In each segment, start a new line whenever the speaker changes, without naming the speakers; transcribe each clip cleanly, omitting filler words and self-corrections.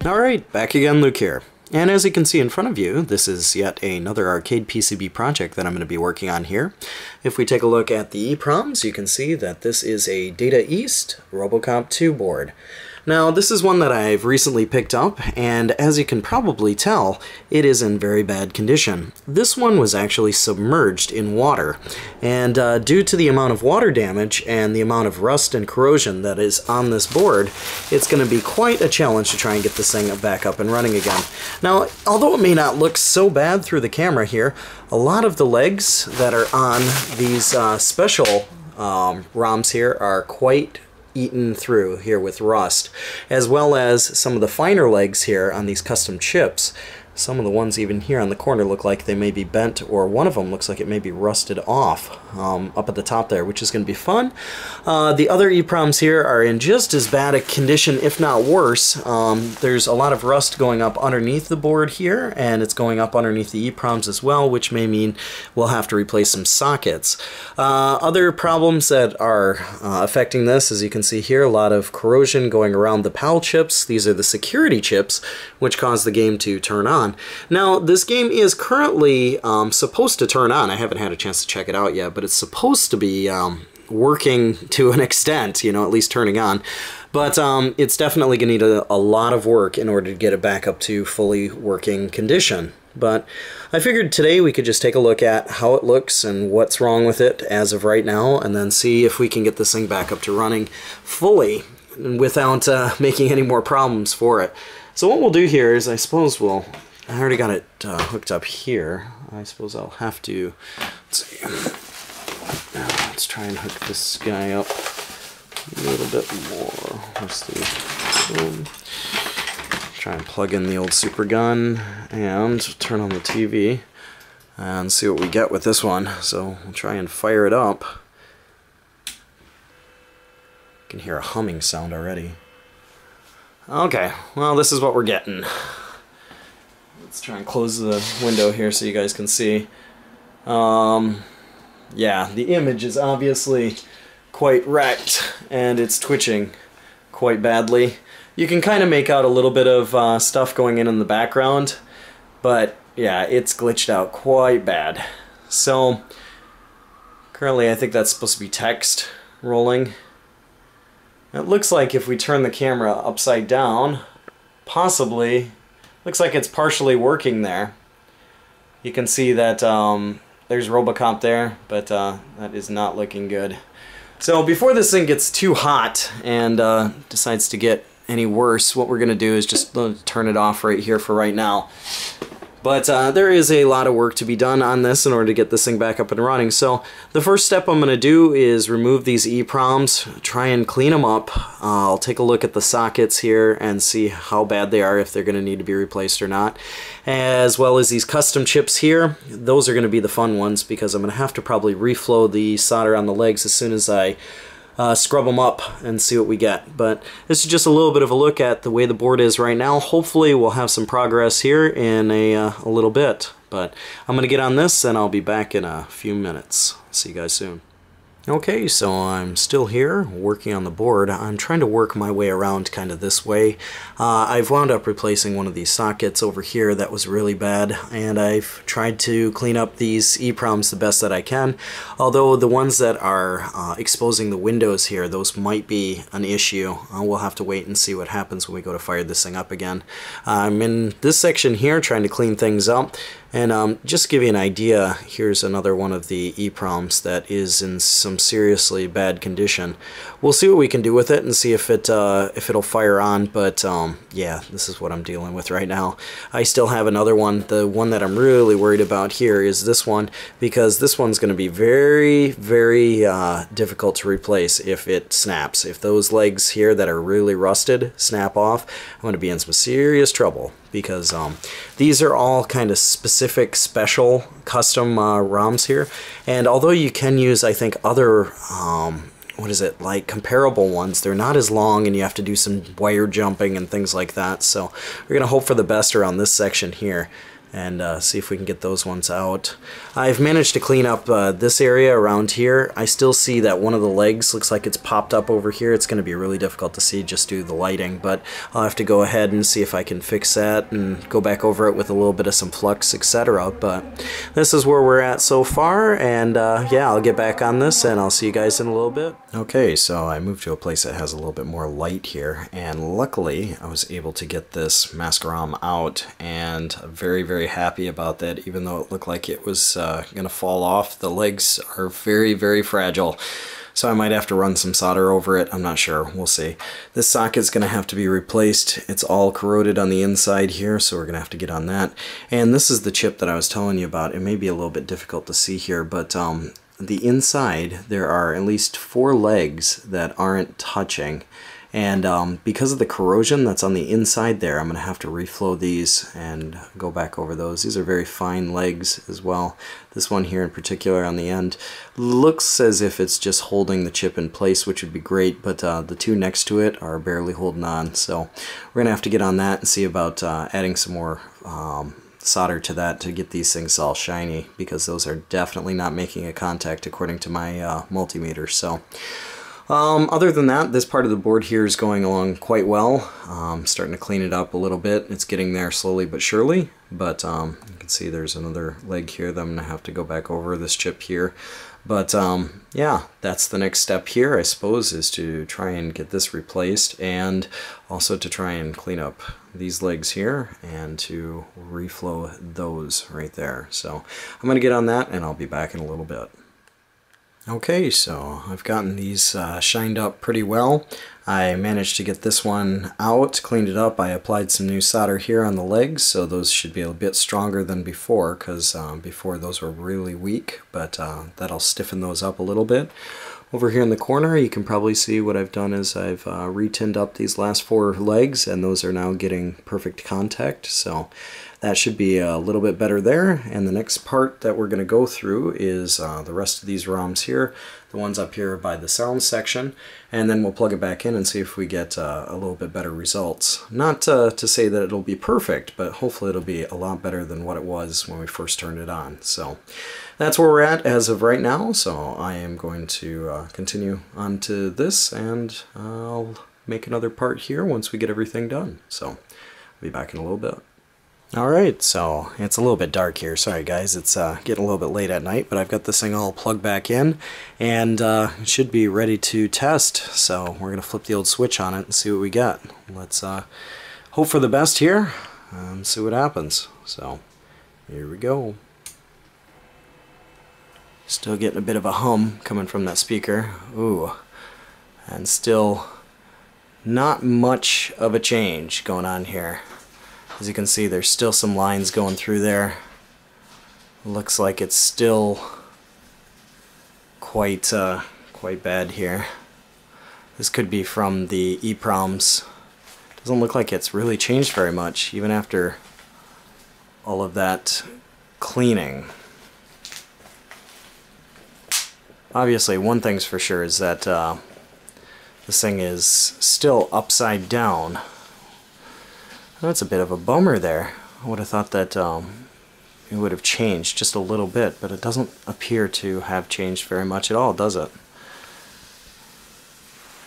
Alright, back again, Luke here. And as you can see in front of you, this is yet another arcade PCB project that I'm going to be working on here. If we take a look at the EPROMs, you can see that this is a Data East Robocop 2 board. Now, this is one that I've recently picked up, and as you can probably tell, it is in very bad condition. This one was actually submerged in water, and due to the amount of water damage and the amount of rust and corrosion that is on this board, it's going to be quite a challenge to try and get this thing back up and running again. Now, although it may not look so bad through the camera here, a lot of the legs that are on these special ROMs here are quite eaten through here with rust, as well as some of the finer legs here on these custom chips. Some of the ones even here on the corner look like they may be bent, or one of them looks like it may be rusted off up at the top there, which is going to be fun. The other EPROMs here are in just as bad a condition, if not worse. There's a lot of rust going up underneath the board here, and it's going up underneath the EPROMs as well, which may mean we'll have to replace some sockets. Other problems that are affecting this, as you can see here, a lot of corrosion going around the PAL chips. These are the security chips, which cause the game to turn on. Now, this game is currently supposed to turn on. I haven't had a chance to check it out yet, but it's supposed to be working to an extent, you know, at least turning on. But it's definitely going to need a lot of work in order to get it back up to fully working condition. But I figured today we could just take a look at how it looks and what's wrong with it as of right now, and then see if we can get this thing back up to running fully without making any more problems for it. So what we'll do here is, I suppose I already got it hooked up here. I suppose I'll have to, let's see, let's try and hook this guy up a little bit more. Let's see, try and plug in the old super gun and turn on the TV and see what we get with this one. So we'll try and fire it up. You can hear a humming sound already. Okay, well, this is what we're getting. Let's try and close the window here so you guys can see. Yeah, the image is obviously quite wrecked, and it's twitching quite badly. You can kind of make out a little bit of stuff going in the background, but yeah, it's glitched out quite bad. So, currently I think that's supposed to be text rolling. It looks like if we turn the camera upside down, possibly, looks like it's partially working there. You can see that there's Robocop there, but that is not looking good. So before this thing gets too hot and decides to get any worse, what we're going to do is just turn it off right here for right now. But there is a lot of work to be done on this in order to get this thing back up and running. So the first step I'm going to do is remove these EPROMs, try and clean them up. I'll take a look at the sockets here and see how bad they are, if they're going to need to be replaced or not. As well as these custom chips here. Those are going to be the fun ones, because I'm going to have to probably reflow the solder on the legs as soon as I scrub them up and see what we get. But this is just a little bit of a look at the way the board is right now. Hopefully we'll have some progress here in a little bit. But I'm going to get on this, and I'll be back in a few minutes. See you guys soon. Okay, so I'm still here working on the board. I'm trying to work my way around kind of this way. I've wound up replacing one of these sockets over here that was really bad, and I've tried to clean up these EPROMs the best that I can. Although the ones that are exposing the windows here, those might be an issue. We'll have to wait and see what happens when we go to fire this thing up again. I'm in this section here trying to clean things up. And just to give you an idea, here's another one of the EPROMs that is in some seriously bad condition. We'll see what we can do with it and see if it'll fire on, but yeah, this is what I'm dealing with right now. I still have another one. The one that I'm really worried about here is this one, because this one's going to be very, very difficult to replace if it snaps. If those legs here that are really rusted snap off, I'm going to be in some serious trouble, because these are all kind of specific, special, custom ROMs here. And although you can use, I think, other, like comparable ones, they're not as long, and you have to do some wire jumping and things like that. So we're going to hope for the best around this section here. and see if we can get those ones out. I've managed to clean up this area around here. I still see that one of the legs looks like it's popped up over here. It's going to be really difficult to see just due to the lighting, but I'll have to go ahead and see if I can fix that and go back over it with a little bit of some flux, etc. But this is where we're at so far, and yeah, I'll get back on this and I'll see you guys in a little bit. Okay, so I moved to a place that has a little bit more light here, and luckily I was able to get this mascaram out, and I'm very, very happy about that. Even though it looked like it was gonna fall off, the legs are very, very fragile, so I might have to run some solder over it. I'm not sure, we'll see. This socket's gonna have to be replaced. It's all corroded on the inside here, so we're gonna have to get on that. And this is the chip that I was telling you about. It may be a little bit difficult to see here, but the inside there are at least 4 legs that aren't touching. And because of the corrosion that's on the inside there, I'm going to have to reflow these and go back over those. These are very fine legs as well. This one here in particular on the end looks as if it's just holding the chip in place, which would be great, but the 2 next to it are barely holding on. So we're going to have to get on that and see about adding some more solder to that to get these things all shiny, because those are definitely not making a contact according to my multimeter. So other than that, this part of the board here is going along quite well. Starting to clean it up a little bit. It's getting there slowly but surely, but you can see there's another leg here that I'm going to have to go back over, this chip here. But yeah, that's the next step here, I suppose, is to try and get this replaced, and also to try and clean up these legs here and to reflow those right there. So I'm going to get on that and I'll be back in a little bit. Okay, so I've gotten these shined up pretty well. I managed to get this one out, cleaned it up. I applied some new solder here on the legs, so those should be a bit stronger than before, because before those were really weak, but that'll stiffen those up a little bit. Over here in the corner, you can probably see what I've done is I've re-tinned up these last 4 legs, and those are now getting perfect contact, so that should be a little bit better there. And the next part that we're going to go through is the rest of these ROMs here, the ones up here by the sound section, and then we'll plug it back in and see if we get a little bit better results. Not to say that it'll be perfect, but hopefully it'll be a lot better than what it was when we first turned it on. So that's where we're at as of right now, so I am going to continue on to this, and I'll make another part here once we get everything done. So I'll be back in a little bit. Alright, so it's a little bit dark here. Sorry guys, it's getting a little bit late at night, but I've got this thing all plugged back in, and it should be ready to test. So we're going to flip the old switch on it and see what we got. Let's hope for the best here and see what happens. So here we go. Still getting a bit of a hum coming from that speaker. Ooh, and still not much of a change going on here. As you can see, there's still some lines going through there. Looks like it's still quite bad here. This could be from the EPROMs. Doesn't look like it's really changed very much, even after all of that cleaning. Obviously, one thing's for sure is that this thing is still upside down. That's a bit of a bummer there. I would have thought that it would have changed just a little bit, but it doesn't appear to have changed very much at all, does it?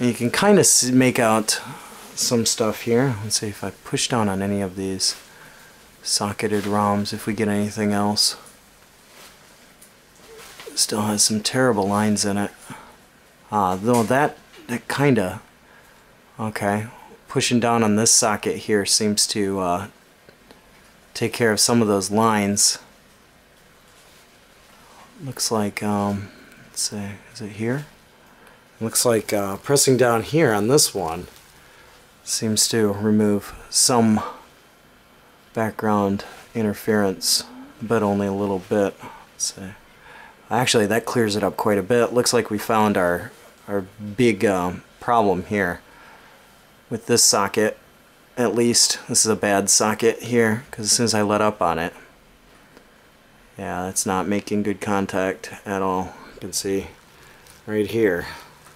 And you can kind of make out some stuff here. Let's see if I push down on any of these socketed ROMs, if we get anything else. Still has some terrible lines in it. Though that kinda... Okay. Pushing down on this socket here seems to take care of some of those lines. Looks like, let's see, is it here? Looks like pressing down here on this one seems to remove some background interference, but only a little bit. Let's see. Actually, that clears it up quite a bit. Looks like we found our big problem here. With this socket, at least, this is a bad socket here, because as soon as I let up on it, yeah, it's not making good contact at all. You can see right here.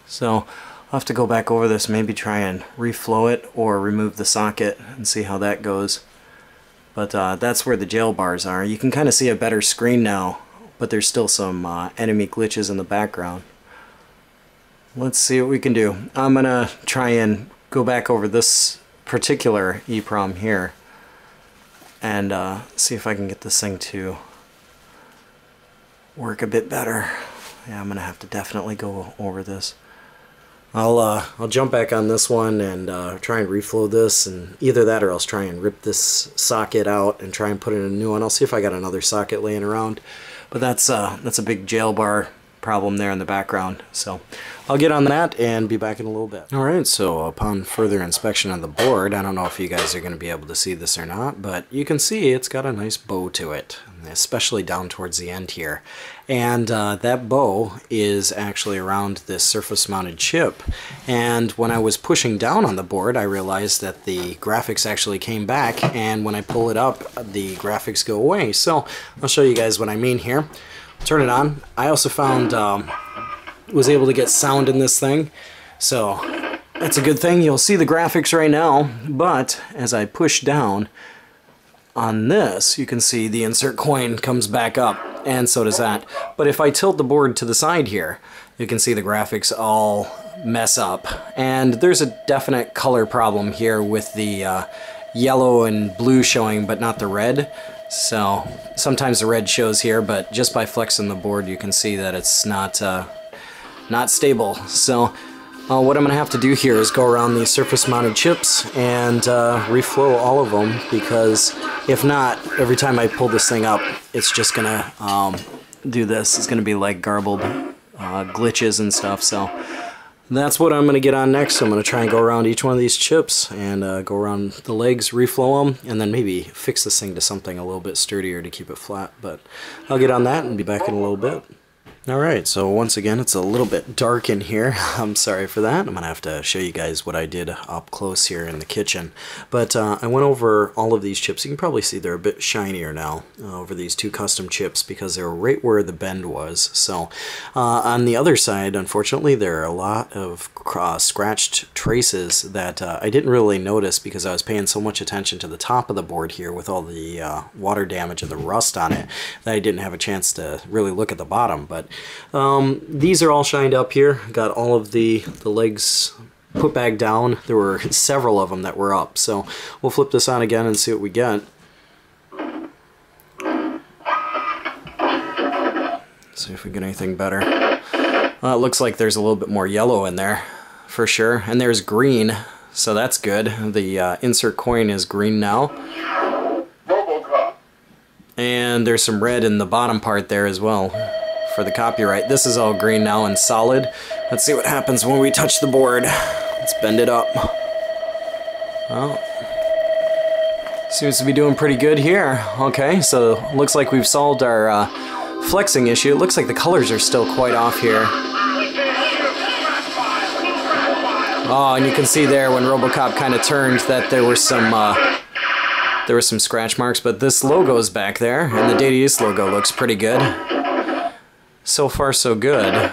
So I'll have to go back over this, maybe try and reflow it or remove the socket and see how that goes. But that's where the jail bars are. You can kind of see a better screen now, but there's still some enemy glitches in the background. Let's see what we can do. I'm gonna try and go back over this particular EPROM here and see if I can get this thing to work a bit better. Yeah, I'm gonna have to definitely go over this. I'll jump back on this one and try and reflow this, and either that or else try and rip this socket out and try and put in a new one. I'll see if I got another socket laying around, but that's a big jail bar problem there in the background. So I'll get on that and be back in a little bit. Alright, so upon further inspection of the board, I don't know if you guys are going to be able to see this or not, but you can see it's got a nice bow to it, especially down towards the end here. And that bow is actually around this surface mounted chip, and when I was pushing down on the board I realized that the graphics actually came back, and when I pull it up the graphics go away. So I'll show you guys what I mean here. Turn it on. I also found was able to get sound in this thing, so that's a good thing. You'll see the graphics right now, but as I push down on this, you can see the insert coin comes back up, and so does that. But if I tilt the board to the side here, you can see the graphics all mess up, and there's a definite color problem here with the yellow and blue showing but not the red. So sometimes the red shows here, but just by flexing the board you can see that it's not stable. So what I'm going to have to do here is go around these surface mounted chips and reflow all of them, because if not, every time I pull this thing up it's just going to do this. It's going to be like garbled glitches and stuff. So that's what I'm going to get on next. I'm going to try and go around each one of these chips and go around the legs, reflow them, and then maybe fix this thing to something a little bit sturdier to keep it flat. But I'll get on that and be back in a little bit. Alright, so once again it's a little bit dark in here. I'm sorry for that. I'm going to have to show you guys what I did up close here in the kitchen. But I went over all of these chips. You can probably see they're a bit shinier now over these two custom chips because they were right where the bend was. So on the other side, unfortunately, there are a lot of scratched traces that I didn't really notice because I was paying so much attention to the top of the board here with all the water damage and the rust on it that I didn't have a chance to really look at the bottom. But these are all shined up here. Got all of the legs put back down. There were several of them that were up. So we'll flip this on again and see what we get. See if we get anything better. It looks like there's a little bit more yellow in there for sure. And there's green, so that's good. The insert coin is green now.
Robocop.
And there's some red in the bottom part there as well for the copyright. This is all green now and solid. Let's see what happens when we touch the board. Let's bend it up. Well, seems to be doing pretty good here. Okay, so looks like we've solved our flexing issue. It looks like the colors are still quite off here. Oh, and you can see there when Robocop kind of turned that there were some scratch marks, but this logo's back there, and the Data East logo looks pretty good. So far, so good.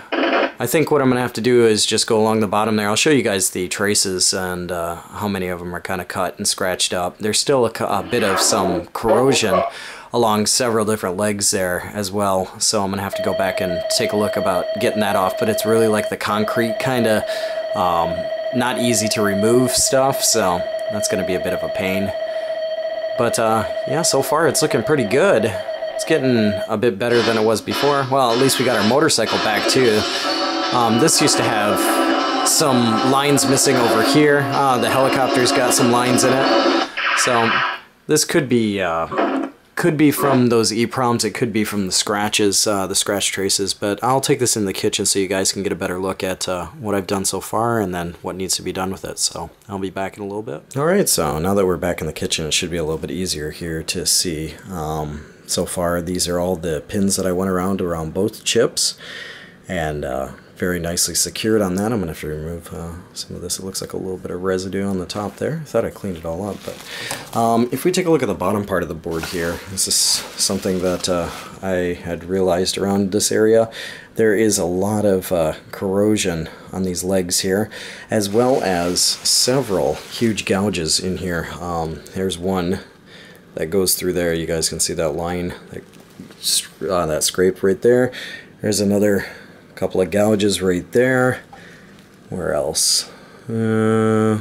I think what I'm going to have to do is just go along the bottom there. I'll show you guys the traces and how many of them are kind of cut and scratched up. There's still a bit of some corrosion along several different legs there as well. So I'm going to have to go back and take a look about getting that off. But it's really like the concrete kind of not easy to remove stuff. So that's going to be a bit of a pain. But yeah, so far it's looking pretty good. It's getting a bit better than it was before. Well, at least we got our motorcycle back too. This used to have some lines missing over here. The helicopter's got some lines in it. So this could be from those EPROMs. It could be from the scratches, the scratch traces. But I'll take this in the kitchen so you guys can get a better look at what I've done so far and then what needs to be done with it. So I'll be back in a little bit. Alright, so now that we're back in the kitchen, it should be a little bit easier here to see. So far, these are all the pins that I went around both chips, and very nicely secured on that. I'm going to have to remove some of this. It looks like a little bit of residue on the top there. I thought I cleaned it all up, but if we take a look at the bottom part of the board here, this is something that I had realized around this area. There is a lot of corrosion on these legs here, as well as several huge gouges in here. There's one that goes through there. You guys can see that line, that scrape right there. There's another couple of gouges right there. Where else? A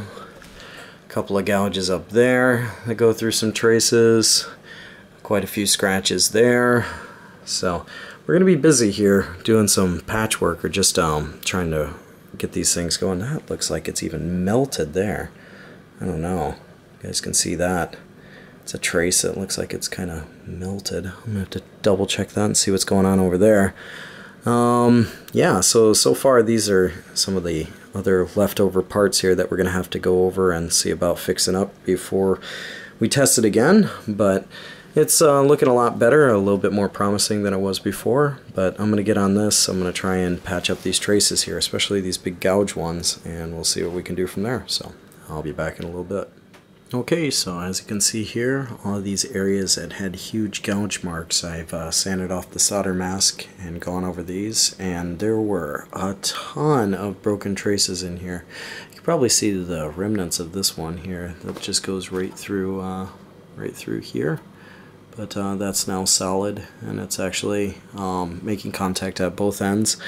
couple of gouges up there that go through some traces. Quite a few scratches there. So we're going to be busy here doing some patchwork or just trying to get these things going. That looks like it's even melted there. I don't know. You guys can see that. It's a trace that looks like it's kind of melted. I'm going to have to double check that and see what's going on over there. Yeah, so far these are some of the other leftover parts here that we're going to have to go over and see about fixing up before we test it again. But it's looking a lot better, a little bit more promising than it was before. But I'm going to get on this. I'm going to try and patch up these traces here, especially these big gouge ones, and we'll see what we can do from there. So I'll be back in a little bit. Okay, so as you can see here, all of these areas that had huge gouge marks, I've sanded off the solder mask and gone over these, and there were a ton of broken traces in here. You can probably see the remnants of this one here that just goes right through here. But that's now solid, and it's actually making contact at both ends,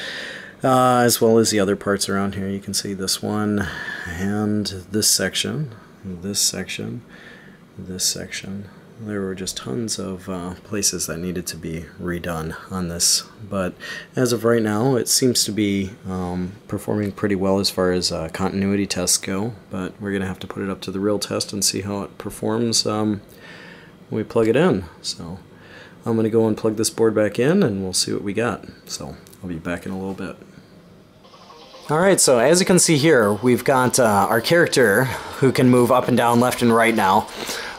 as well as the other parts around here. You can see this one and this section. This section. There were just tons of places that needed to be redone on this, but as of right now it seems to be performing pretty well as far as continuity tests go, but we're gonna have to put it up to the real test and see how it performs when we plug it in. So I'm gonna go and plug this board back in and we'll see what we got. So I'll be back in a little bit. Alright, so as you can see here, we've got our character who can move up and down, left and right now,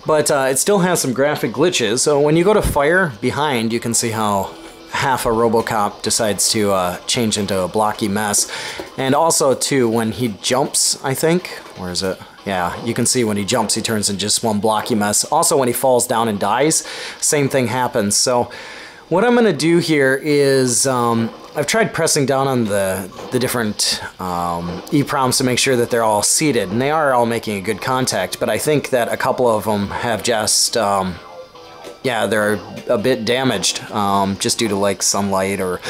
but it still has some graphic glitches. So when you go to fire behind, you can see how half a Robocop decides to change into a blocky mess. And also too, when he jumps, I think, where is it? Yeah, you can see when he jumps he turns into just one blocky mess. Also when he falls down and dies, same thing happens. So what I'm going to do here is I've tried pressing down on the different EPROMs to make sure that they're all seated, and they are all making a good contact, but I think that a couple of them have just, yeah, they're a bit damaged just due to like sunlight or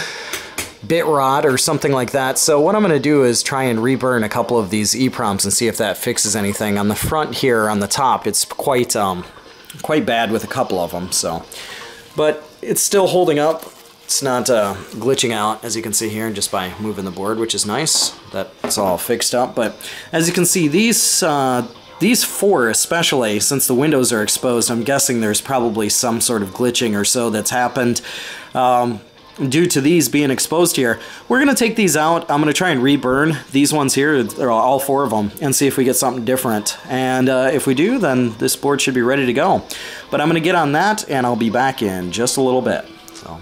bit rot or something like that. So what I'm going to do is try and reburn a couple of these EPROMs and see if that fixes anything. On the front here, on the top, it's quite bad with a couple of them, so. But it's still holding up. It's not glitching out, as you can see here, just by moving the board, which is nice. That's all fixed up. But as you can see, these four especially, since the windows are exposed, I'm guessing there's probably some sort of glitching or so that's happened due to these being exposed here. We're going to take these out. I'm going to try and reburn these ones here, all four of them, and see if we get something different. And if we do, then this board should be ready to go. But I'm going to get on that, and I'll be back in just a little bit. So